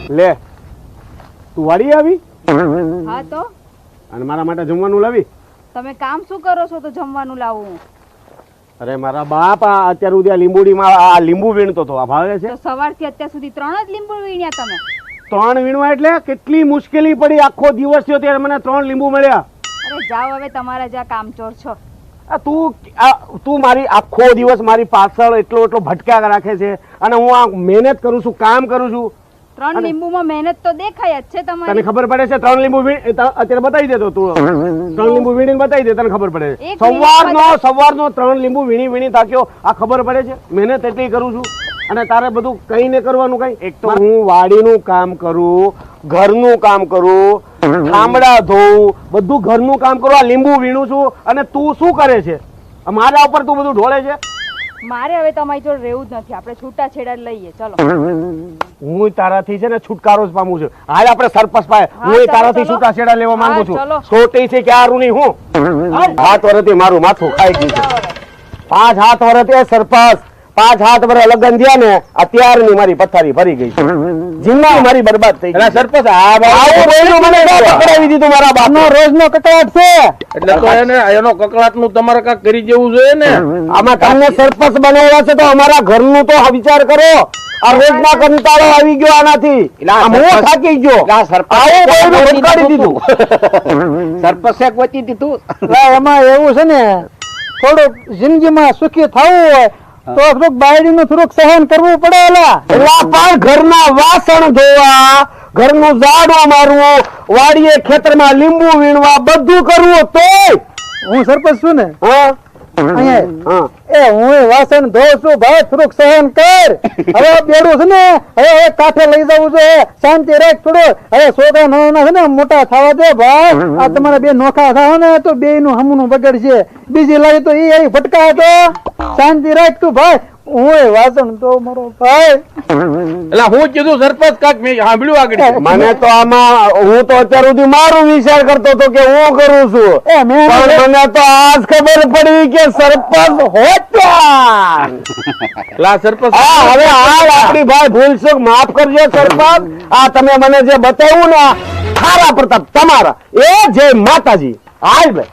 લે તું વાડી આવી હા તો અને મારા માટે જમવાનું લાવી? તમે કામ શું કરો છો તો જમવાનું લાવું? અરે મારા બાપ આ અત્યાર સુધી આ લીંબુડીમાં આ લીંબુ વીણતો હતો. આ ભાવે છે? તો સવારથી અત્યાર સુધી 3 જ લીંબુ વીણ્યા તમે? 3 વીણવા એટલે કેટલી મુશ્કેલી પડી. આખો દિવસ થયો ત્યારે મને 3 લીંબુ મળ્યા. અરે જાઓ હવે, તમારા જ્યાં કામચોર છો. તું મારી આખો દિવસ મારી પાછળ એટલો ભટક્યા રાખે છે અને હું આ મહેનત કરું છું, કામ કરું છું. 3 લીંબુમાં મહેનત તો દેખાય જ છે તમારી. તને ખબર પડે છે? 3 લીંબુ અત્યારે બતાવી દેતો તું. 3 લીંબુ વીણીને બતાવી દે, તને ખબર પડે છે? સવારનો 3 લીંબુ વીણી થાક્યો. આ ખબર પડે છે? મહેનત એટલી કરું છું અને તારે બધું કઈ ને કરવાનું કઈ. એક તો હું વાડીનું કામ કરું, ઘરનું કામ કરું, ઠામડા ધોઉં, બધું ઘરનું કામ કરું, આ લીંબુ વીણું છું અને તું શું કરે છે? મારા ઉપર તું બધું ઢોળે છે. મારે હવે તમારી જોડે રહેવું જ નથી. આપણે છૂટા છેડા લઈએ. ચલો, હું તારાથી છે ને છુટકારો જ પામું છું. હાલ આપણે સરપંચ પાસે. હું તારાથી છૂટા છેડા લેવા માંગુ છું. છોટી છે કે આરું નહીં. હું 7 વર્ષથી મારું માથું ખાઈ ગયું છે. 5 વર્ષથી સરપંચ 5 વર્ષ લગન થયા ને અત્યારની મારી પથારી ભરી ગઈ છે. જિંદગી મારી બરબાદ થઈ ગઈ. સરપંચ મને પકડાવી દીધું. મારા બાપનો રોજનો કકડાટ છે. એટલે તો એનો કકડાટ નું તમારે કાંઈક કરી જેવું જોઈએ ને. આમાં તમને સરપંચ બનાવ્યા છે તો અમારા ઘરનું તો વિચાર કરો. આ રોજના કંટાળો આવી ગયો આનાથી. હું થાકી ગયો. પકડાવી દીધું. સરપંચે ગોતી દીધું. એમાં એવું છે ને, થોડુંક જિંદગીમાં સુખી થવું હોય તો થોડુંક બાયડીનું થોડુંક સહન કરવું પડે. પણ ઘરના વાસણ ધોવા, ઘરનું ઝાડું મારવું, વાડીએ ખેતરમાં લીંબુ વીણવા, બધું કરવું તોય હું સરપંચ છું ને, હા હું વાસણ ધોઉં છું. ભાઈ થોડુંક સહન કર. હવે બેડું છે ને, હવે કાંઠે લઈ જવું છે. શાંતિ રાખ થોડું. હવે છોકરા નાના છે ને, મોટા થવા દે ભાઈ. આ તમારા બે નોખા થાવ ને તો બે નું હમનું બગડશે. બીજી લાવી તો એ ભટકા તો શાંતિ રાખ તું ભાઈ. હું વાસણ તો મારો ભાઈ. એટલે હું કીધું સરપંચ કાક મેં સાંભળ્યું આગળ. મને તો આમાં હું તો અત્યાર સુધી મારું વિચાર કરતો હતો કે હું કરું છું. પણ મને તો આજ ખબર પડી કે સરપંચ હોત્યા. સરપંચ હવે હાલ આપણી ભાઈ ભૂલ છે, માફ કરજો સરપંચ. આ તમે મને જે બતાવ્યું ને, ખારા પ્રતાપ તમારા. એ જય માતાજી. હાલ ભાઈ.